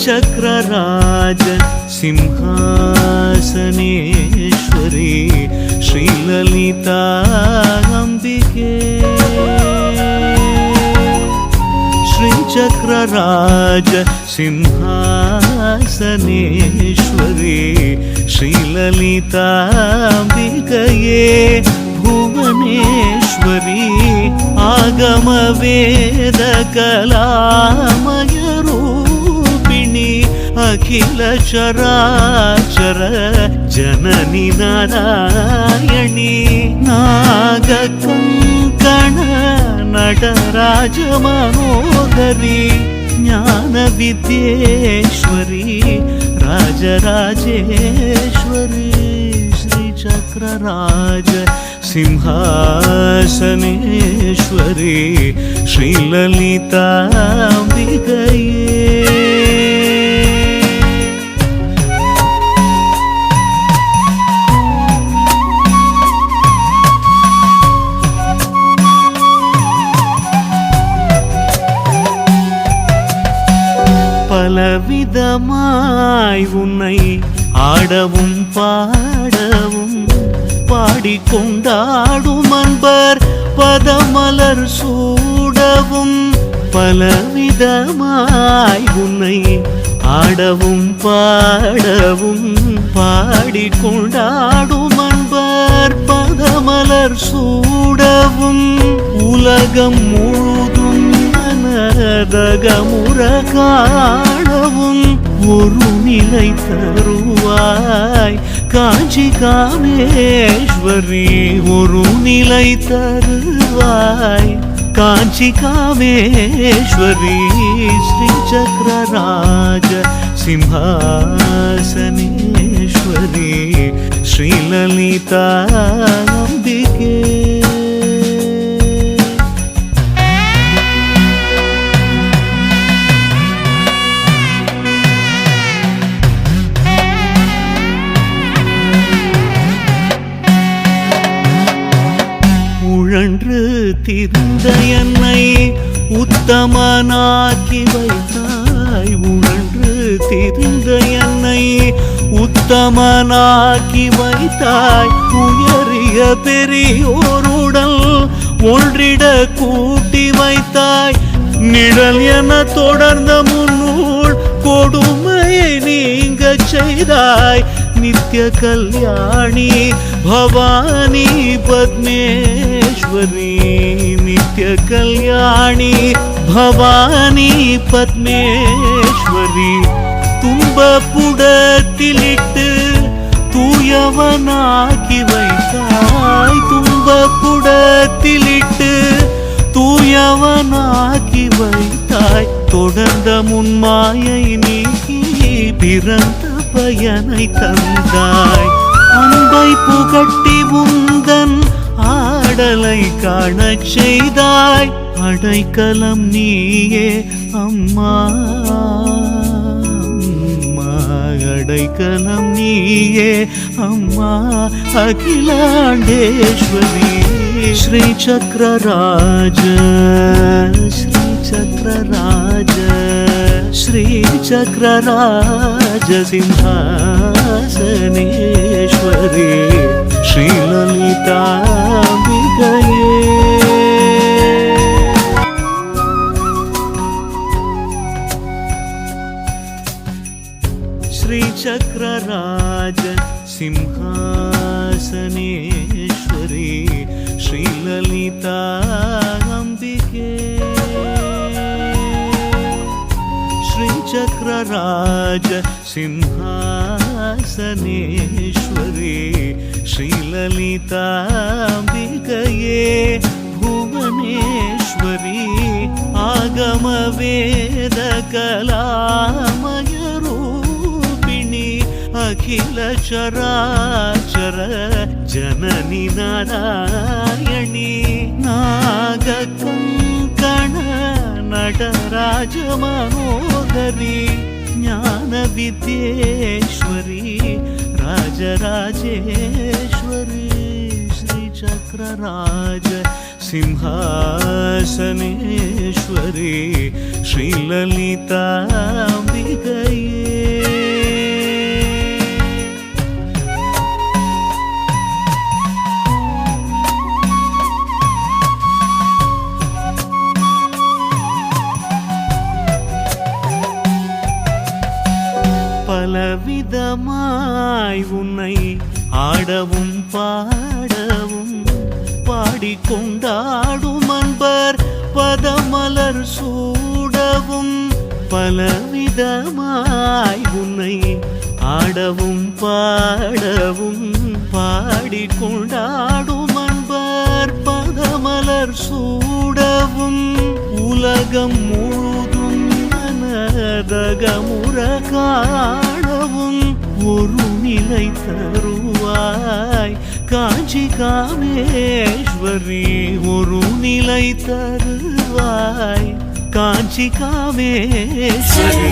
श्रीचक्रराज सिंहासनेश्वरी श्रीललिता अंबिके श्रीचक्रराज सिंहासनेश्वरी श्रीललिता अंबिकये भुवनेश्वरी आगम वेद कलामय रूपिणी अखिल चराचर जननी नारायणी नागकंकण नटराज मनोहरी ज्ञान विद्येश्वरी राजराजेश्वरी श्रीचक्रराज सिंहासनेश्वरी श्रीललिता अंबिकये பலவிதமாய் உன்னை ஆடவும் பாடவும் பாடிக்கொண்டாடும் அன்பர் பதமலர் சூடவும் பலவிதமாய் உன்னை ஆடவும் பாடவும் பாடிக்கொண்டாடும் அன்பர் பதமலர் சூடவும் உலகம் முழுதும் மனதகமுற காணவும் ஒரு நிலை தருவாய் காஞ்சி காமேஸ்வரி ஒரு நிலை தருவாய் காஞ்சி காமேஸ்வரி श्रीचक्रराज सिंहासनेश्वरी श्रीललिता अंबिके உழன்று திரிந்த என்னை உத்தமனாக்கி வைத்தாய் உழன்று திரிந்த என்னை உத்தமனாக்கி வைத்தாய் உயரிய பெரியோருடல் ஒன்றிட கூட்டி வைத்தாய் நிழல் என தொடர்ந்த முன்னூல் கொடுமையை நீங்க செய்தாய் नित्य कल्याणी भवानी पद्मेश्वरी नित्य कल्याणी भवानी पद्मेश्वरी துன்பப்புடத்திலிட்டு தூயவனாக்கி வைத்தாய் துன்பப்புடத்திலிட்டு தூயவனாக்கி வைத்தாய் தொடர்ந்த முன்மாயை நீக்கி பிறந்த பயனை தந்தாய் அன்பை புகட்டி உந்தன் ஆடலை காணச் செய்தாய் அடைக்கலம் நீயே அம்மா அடைக்கலம் நீயே அம்மா அகிலாண்டேஸ்வரி श्रीचक्रराज श्रीचक्रराज श्रीचक्रराज सिंहासनेश्वरी श्रीललिता अंबिकये श्रीचक्रराज सिंहासनेश्वरी श्रीललिता अंबिके श्रीचक्रराज सिंहासनेश्वरी श्रीललिता अंबिकये भुवनेश्वरी आगम वेद कलामय रूपिणी अखिल चराचर जननी नारायणी नागकंकण नटराज मनोहरी ज्ञान विद्येश्वरी राजराजेश्वरी श्रीचक्रराज சிம்ஹாசனேஸ்வரி ஸ்ரீலலிதாம்பிகையே. பலவிதமாய் உன்னை ஆடவும் பாடவும் பாடிக்கொண்டாடும் அன்பர் பதமலர் சூடவும். பலவிதமாய் உன்னை ஆடவும் பாடவும் பாடிக்கொண்டாடும் அன்பர் பதமலர் சூடவும். உலகம் முழுதும் மனதகமுற காணவும் ஒரு நிலை தருவாய் காஞ்சி காமேஸ்வரி. ஒரு நிலை தருவாய் காஞ்சி காமேஸ்வரி.